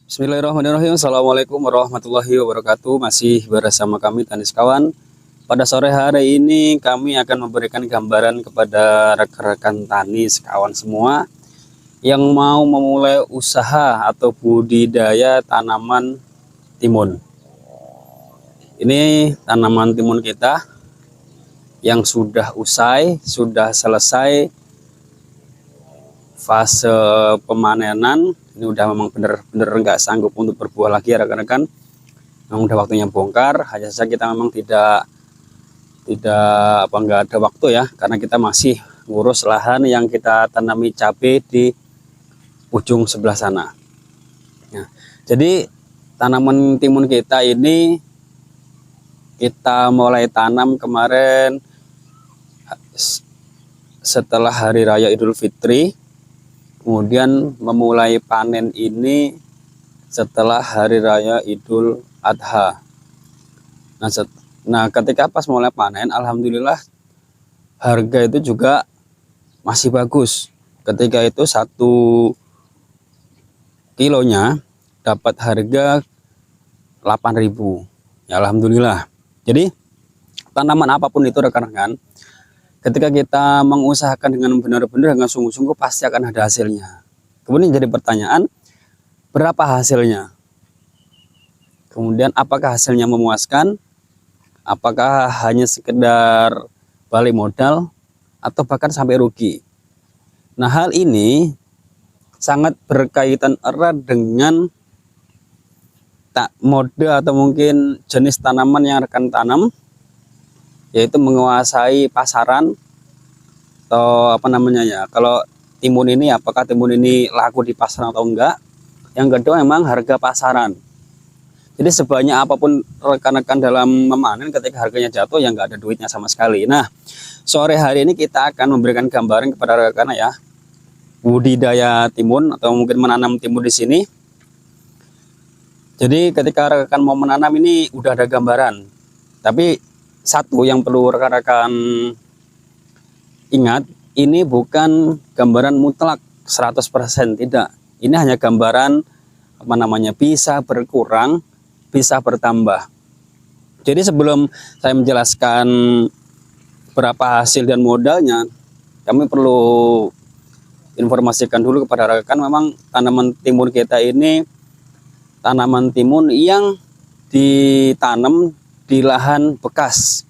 Bismillahirrahmanirrahim. Assalamualaikum warahmatullahi wabarakatuh. Masih bersama kami Tani Sekawan. Pada sore hari ini kami akan memberikan gambaran kepada rekan-rekan tani sekawan semua yang mau memulai usaha atau budidaya tanaman timun. Ini tanaman timun kita yang sudah selesai fase pemanenan. Ini udah memang bener-bener nggak sanggup untuk berbuah lagi ya rekan-rekan. Memang udah waktunya bongkar. Hanya saja kita memang nggak ada waktu ya, karena kita masih ngurus lahan yang kita tanami cabai di ujung sebelah sana. Nah, jadi tanaman timun kita ini kita mulai tanam kemarin setelah Hari Raya Idul Fitri. Kemudian memulai panen ini setelah Hari Raya Idul Adha. Nah, ketika pas mulai panen, alhamdulillah harga itu juga masih bagus. Ketika itu 1 kilonya dapat harga 8.000. Ya alhamdulillah. Jadi tanaman apapun itu rekan-rekan, ketika kita mengusahakan dengan benar-benar dengan sungguh-sungguh pasti akan ada hasilnya. Kemudian jadi pertanyaan, berapa hasilnya? Kemudian apakah hasilnya memuaskan? Apakah hanya sekedar balik modal atau bahkan sampai rugi? Nah, hal ini sangat berkaitan erat dengan mode atau mungkin jenis tanaman yang rekan tanam, yaitu menguasai pasaran atau apa namanya ya. Kalau timun ini, apakah timun ini laku di pasaran atau enggak. Yang kedua memang harga pasaran. Jadi sebanyak apapun rekan-rekan dalam memanen, ketika harganya jatuh ya nggak ada duitnya sama sekali. Nah, sore hari ini kita akan memberikan gambaran kepada rekan ya, budidaya timun atau mungkin menanam timun di sini. Jadi ketika rekan mau menanam ini udah ada gambaran. Tapi satu yang perlu rekan-rekan ingat, ini bukan gambaran mutlak 100%, tidak. Ini hanya gambaran bisa berkurang, bisa bertambah. Jadi sebelum saya menjelaskan berapa hasil dan modalnya, kami perlu informasikan dulu kepada rekan, memang tanaman timun kita ini tanaman timun yang ditanam di lahan bekas.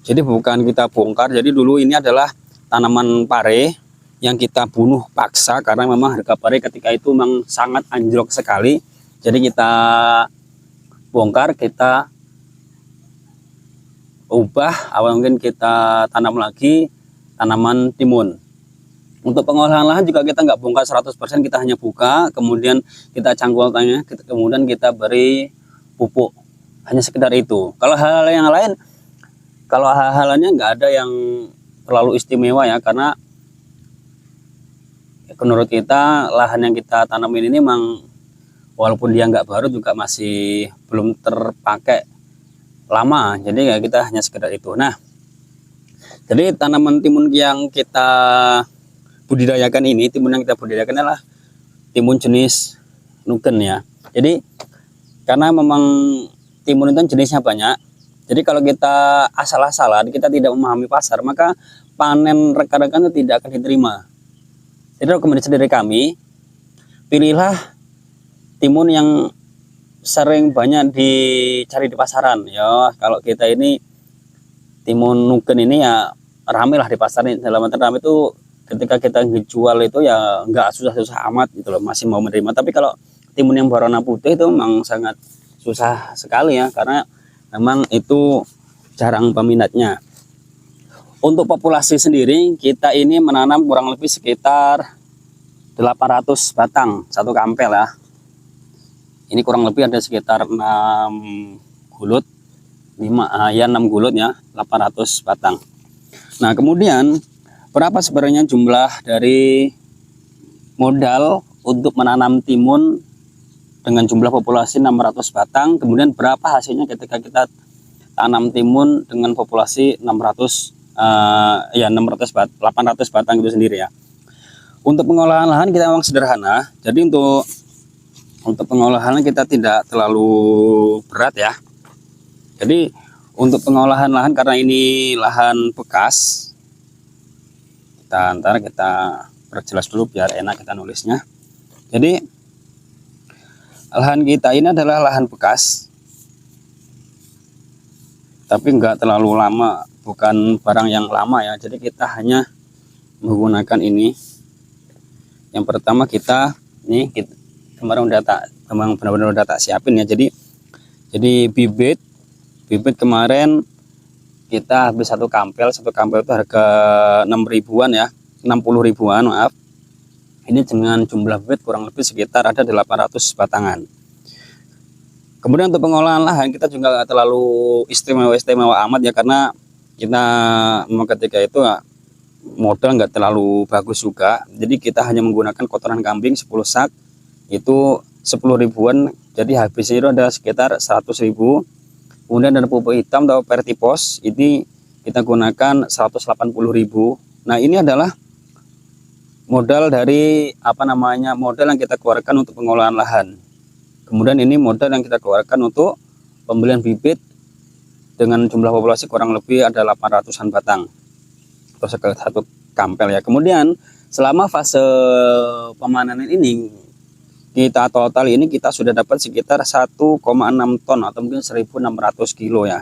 Jadi bukan kita bongkar. Jadi dulu ini adalah tanaman pare yang kita bunuh paksa karena memang harga pare ketika itu memang sangat anjlok sekali. Jadi kita bongkar, kita ubah, awal mungkin kita tanam lagi tanaman timun. Untuk pengolahan lahan juga kita nggak bongkar 100%, kita hanya buka, kemudian kita cangkul tanahnya, kemudian kita beri pupuk. Hanya sekedar itu. Kalau hal-hal yang lain, kalau hal-halnya nggak ada yang terlalu istimewa ya, karena menurut kita lahan yang kita tanamin ini memang walaupun dia nggak baru juga masih belum terpakai lama. Jadi ya kita hanya sekedar itu. Nah, jadi tanaman timun yang kita budidayakan ini, timun yang kita budidayakan adalah timun jenis nuken ya. Jadi karena memang timun itu jenisnya banyak, jadi kalau kita asal-asalan, kita tidak memahami pasar, maka panen rekan-rekan itu tidak akan diterima. Jadi rekomendasi dari kami, pilihlah timun yang sering banyak dicari di pasaran ya. Kalau kita ini timun nuken ini ya rame lah di pasar. Dalam arti rame itu ketika kita jual itu ya nggak susah-susah amat gitu loh, masih mau menerima. Tapi kalau timun yang berwarna putih itu memang sangat susah sekali ya, karena memang itu jarang peminatnya. Untuk populasi sendiri, kita ini menanam kurang lebih sekitar 800 batang satu kampel ya. Ini kurang lebih ada sekitar 6 gulut, 6 gulut ya, 800 batang. Nah, kemudian berapa sebenarnya jumlah dari modal untuk menanam timun dengan jumlah populasi 600 batang, kemudian berapa hasilnya ketika kita tanam timun dengan populasi 800 batang itu sendiri ya. Untuk pengolahan lahan kita memang sederhana. Jadi untuk untuk pengolahannya kita tidak terlalu berat ya. Jadi untuk pengolahan lahan, karena ini lahan bekas, kita perjelas dulu biar enak kita nulisnya. Jadi lahan kita ini adalah lahan bekas, tapi enggak terlalu lama, bukan barang yang lama ya. Jadi kita hanya menggunakan ini. Yang pertama kita kemarin memang benar-benar udah tak siapin ya. Jadi bibit kemarin kita habis satu kampel itu harga 6 ribuan ya, 60 ribuan maaf. Ini dengan jumlah bibit kurang lebih sekitar ada 800 batangan. Kemudian untuk pengolahan lahan kita juga nggak terlalu istimewa amat ya, karena kita memang ketika itu modal nggak terlalu bagus juga. Jadi kita hanya menggunakan kotoran kambing 10 sak itu 10 ribuan, jadi habisnya itu ada sekitar 100 ribu. Kemudian dari pupuk hitam atau Vertipos ini kita gunakan 180 ribu. Nah ini adalah modal dari modal yang kita keluarkan untuk pengolahan lahan. Kemudian ini modal yang kita keluarkan untuk pembelian bibit dengan jumlah populasi kurang lebih ada 800-an batang atau satu kampel ya. Kemudian selama fase pemanenan ini kita total ini kita sudah dapat sekitar 1,6 ton atau mungkin 1.600 kilo ya,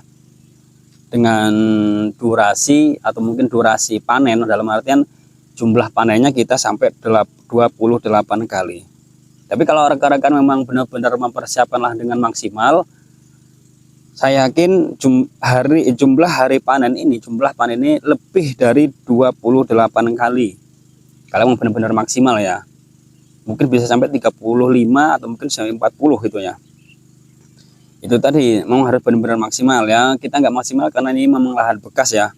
dengan durasi atau mungkin durasi panen dalam artian jumlah panennya kita sampai 28 kali. Tapi kalau rekan-rekan memang benar-benar mempersiapkan lahan dengan maksimal, saya yakin jumlah panen ini lebih dari 28 kali. Kalau memang benar-benar maksimal ya. Mungkin bisa sampai 35 atau mungkin sampai 40 gitu ya. Itu tadi memang harus benar-benar maksimal ya. Kita nggak maksimal karena ini memang lahan bekas ya.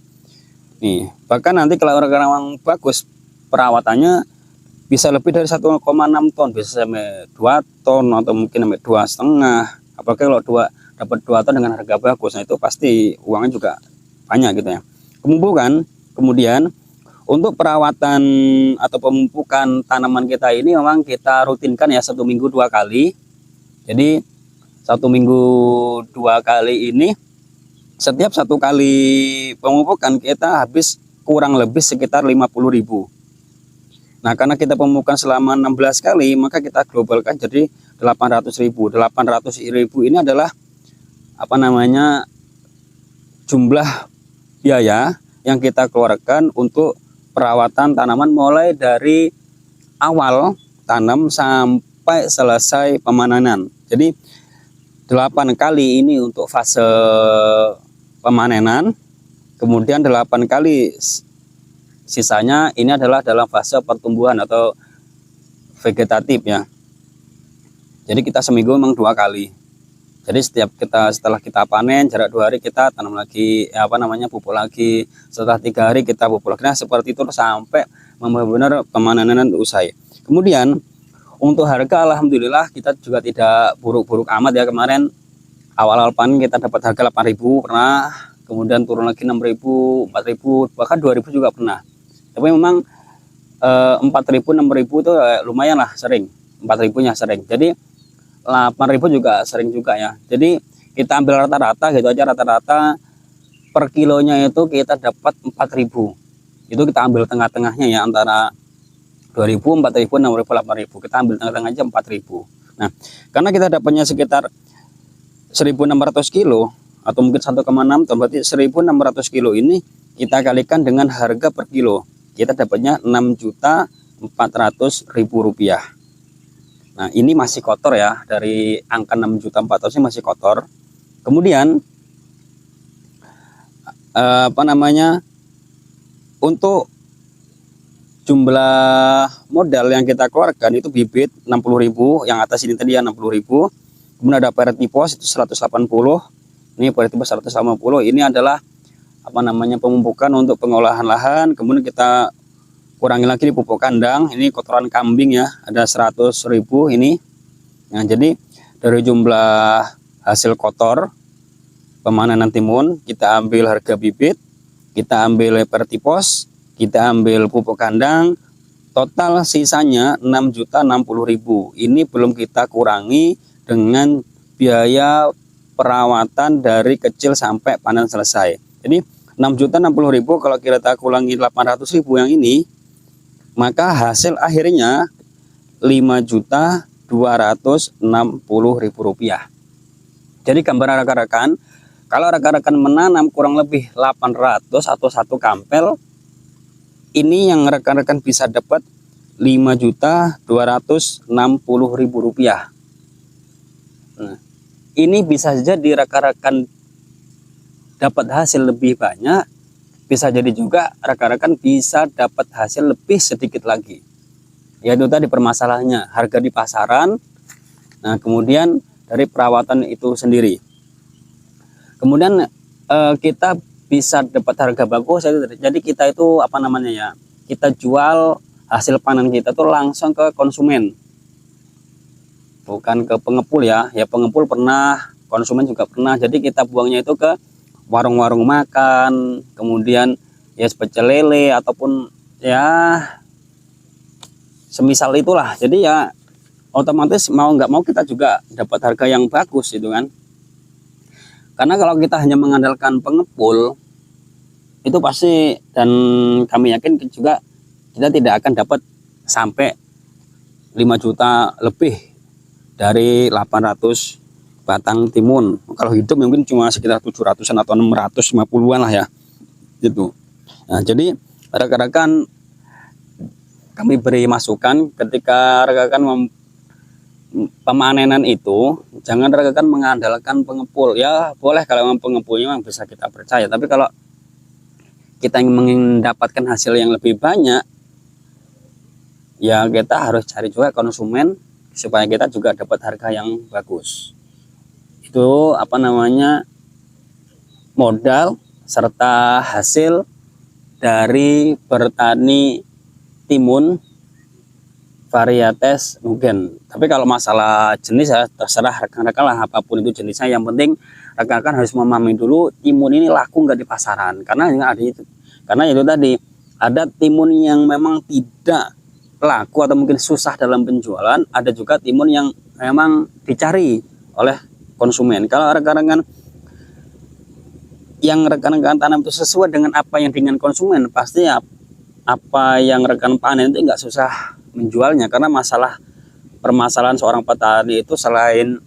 Nih, bahkan nanti kalau orang-orang bagus perawatannya bisa lebih dari 1,6 ton, bisa sampai 2 ton atau mungkin sampai 2,5. Apalagi kalau dapat 2 ton dengan harga bagus, nah itu pasti uangnya juga banyak gitu ya. Kemudian untuk perawatan atau pemupukan tanaman kita ini memang kita rutinkan ya 1 minggu 2 kali. Jadi 1 minggu 2 kali ini, setiap 1 kali pemupukan kita habis kurang lebih sekitar 50 ribu. Nah karena kita pemupukan selama 16 kali, maka kita globalkan jadi 800 ribu. 800 ribu ini adalah jumlah biaya yang kita keluarkan untuk perawatan tanaman mulai dari awal tanam sampai selesai pemanenan. Jadi 8 kali ini untuk fase pemanenan, kemudian 8 kali sisanya ini adalah dalam fase pertumbuhan atau vegetatif ya. Jadi kita seminggu memang 2 kali. Jadi setelah kita panen jarak 2 hari kita tanam lagi pupuk lagi, setelah 3 hari kita pupuk lagi. Nah seperti itu sampai benar-benar pemanenan usai. Kemudian untuk harga alhamdulillah kita juga tidak buruk-buruk amat ya. Kemarin awal-awal panen kita dapat harga 8.000 pernah, kemudian turun lagi 6.000, 4.000, bahkan 2.000 juga pernah. Tapi memang 4.000, 6.000 itu lumayan lah sering, 4.000-nya sering. Jadi 8.000 juga sering juga ya. Jadi kita ambil rata-rata gitu aja, rata-rata per kilonya itu kita dapat 4.000. Itu kita ambil tengah-tengahnya ya, antara 2.000, 4.000, 6.000, 8.000. Kita ambil tengah-tengah aja 4.000. Nah, karena kita dapatnya sekitar 1.600 kilo atau mungkin 1,6 ton, berarti 1.600 kilo ini kita kalikan dengan harga per kilo. Kita dapatnya 6.400.000 rupiah. Nah ini masih kotor ya, dari angka 6.400.000 ini masih kotor. Kemudian untuk jumlah modal yang kita keluarkan itu bibit 60.000, yang atas ini tadi ya 60.000. Kemudian ada Vertipos itu 180. Ini Vertipos 180. Ini adalah pemupukan untuk pengolahan lahan. Kemudian kita kurangi lagi di pupuk kandang, ini kotoran kambing ya, ada 100.000 ini. Nah jadi dari jumlah hasil kotor pemanenan timun, kita ambil harga bibit, kita ambil Vertipos, kita ambil pupuk kandang, Total sisanya 6.060.000. Ini belum kita kurangi dengan biaya perawatan dari kecil sampai panen selesai. Jadi 6.060.000 kalau kita kurangi 800.000 yang ini, maka hasil akhirnya 5.260.000 rupiah. Jadi gambaran rekan-rekan, kalau rekan-rekan menanam kurang lebih 800 atau satu kampel, ini yang rekan-rekan bisa dapat 5.260.000 rupiah. Nah, ini bisa jadi rekan-rekan dapat hasil lebih banyak, bisa jadi juga rekan-rekan bisa dapat hasil lebih sedikit lagi. Yaitu tadi permasalahannya harga di pasaran, nah kemudian dari perawatan itu sendiri. Kemudian kita bisa dapat harga bagus, jadi kita itu apa namanya ya, kita jual hasil panen kita tuh langsung ke konsumen, bukan ke pengepul ya. Ya pengepul pernah, konsumen juga pernah. Jadi kita buangnya itu ke warung-warung makan, kemudian ya pecel lele ataupun ya semisal itulah. Jadi ya otomatis mau nggak mau kita juga dapat harga yang bagus itu kan. Karena kalau kita hanya mengandalkan pengepul, itu pasti, dan kami yakin juga kita tidak akan dapat sampai 5 juta lebih dari 800 batang timun. Kalau hidup mungkin cuma sekitar 700-an atau 650-an lah ya gitu. Nah, jadi rekan-rekan kami beri masukan ketika rekan-rekan pemanenan itu, jangan rekan-rekan mengandalkan pengepul. Ya boleh kalau memang pengepulnya memang bisa kita percaya, tapi kalau kita ingin mendapatkan hasil yang lebih banyak, ya kita harus cari juga konsumen supaya kita juga dapat harga yang bagus. Itu apa namanya, modal serta hasil dari bertani timun varietas Mugen. Tapi kalau masalah jenis ya terserah rekan-rekan lah, apapun itu jenisnya, yang penting rekan-rekan harus memahami dulu timun ini laku nggak di pasaran. Karena itu tadi, ada timun yang memang tidak laku atau mungkin susah dalam penjualan, ada juga timun yang memang dicari oleh konsumen. Kalau rekan-rekan yang rekan-rekan tanam itu sesuai dengan apa yang dengan konsumen, pasti apa yang rekan panen itu nggak susah menjualnya. Karena permasalahan seorang petani itu selain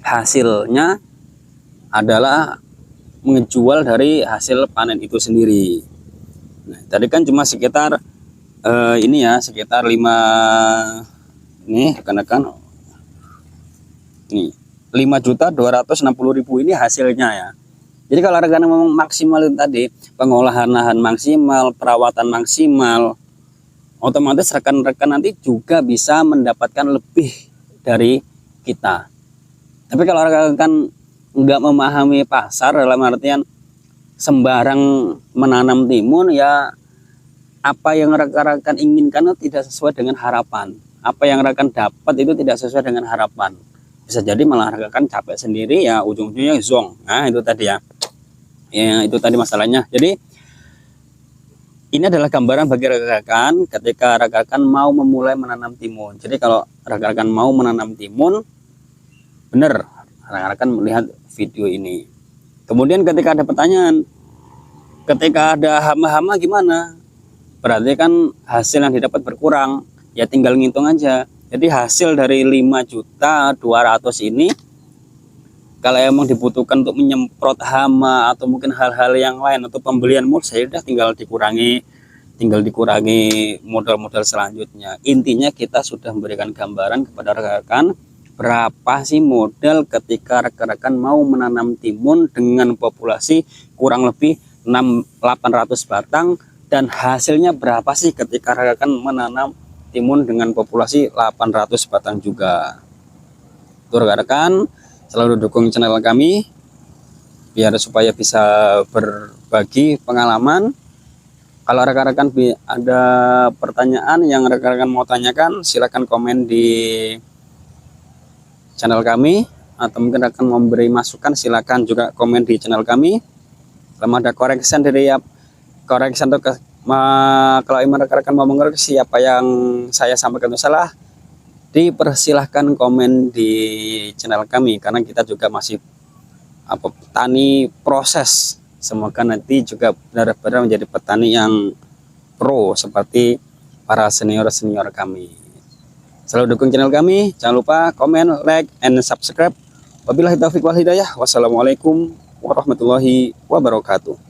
hasilnya adalah menjual dari hasil panen itu sendiri. Nah, tadi kan cuma sekitar ini ya, sekitar 5 ini rekan-rekan, nih 5.260.000 ini hasilnya ya. Jadi kalau rekan memang maksimal itu tadi, pengolahan lahan maksimal, perawatan maksimal, otomatis rekan-rekan nanti juga bisa mendapatkan lebih dari kita. Tapi kalau rekan-rekan nggak memahami pasar, dalam artian sembarang menanam timun, ya apa yang rekan-rekan inginkan itu tidak sesuai dengan harapan. Apa yang rekan dapat itu tidak sesuai dengan harapan. Bisa jadi malah rekan capek sendiri, ya ujung-ujungnya zong. Nah itu tadi ya. Ya itu tadi masalahnya. Jadi ini adalah gambaran bagi rekan-rekan ketika rekan-rekan mau memulai menanam timun. Jadi kalau rekan-rekan mau menanam timun, benar rekan-rekan melihat video ini. Kemudian ketika ada pertanyaan, ketika ada hama-hama gimana? Berarti kan hasil yang didapat berkurang, ya tinggal ngitung aja. Jadi hasil dari 5.200.000 ini, kalau emang dibutuhkan untuk menyemprot hama atau mungkin hal-hal yang lain atau pembelian mulsa, ya udah tinggal dikurangi modal-modal selanjutnya. Intinya kita sudah memberikan gambaran kepada rekan-rekan berapa sih modal ketika rekan-rekan mau menanam timun dengan populasi kurang lebih 800 batang, dan hasilnya berapa sih ketika rekan-rekan menanam timun dengan populasi 800 batang juga. Tuh rekan-rekan, selalu dukung channel kami biar supaya bisa berbagi pengalaman. Kalau rekan-rekan ada pertanyaan yang rekan-rekan mau tanyakan, silakan komen di channel kami, atau mungkin rekan memberi masukan, silakan juga komen di channel kami. Kalau ada koreksi atau Kalau rekan-rekan mau mengoreksi apa yang saya sampaikan itu salah, dipersilahkan komen di channel kami, karena kita juga masih petani proses. Semoga nanti juga benar-benar menjadi petani yang pro seperti para senior-senior kami. Selalu dukung channel kami, jangan lupa komen, like, and subscribe. Wabillahi taufiq wal hidayah. Wassalamualaikum warahmatullahi wabarakatuh.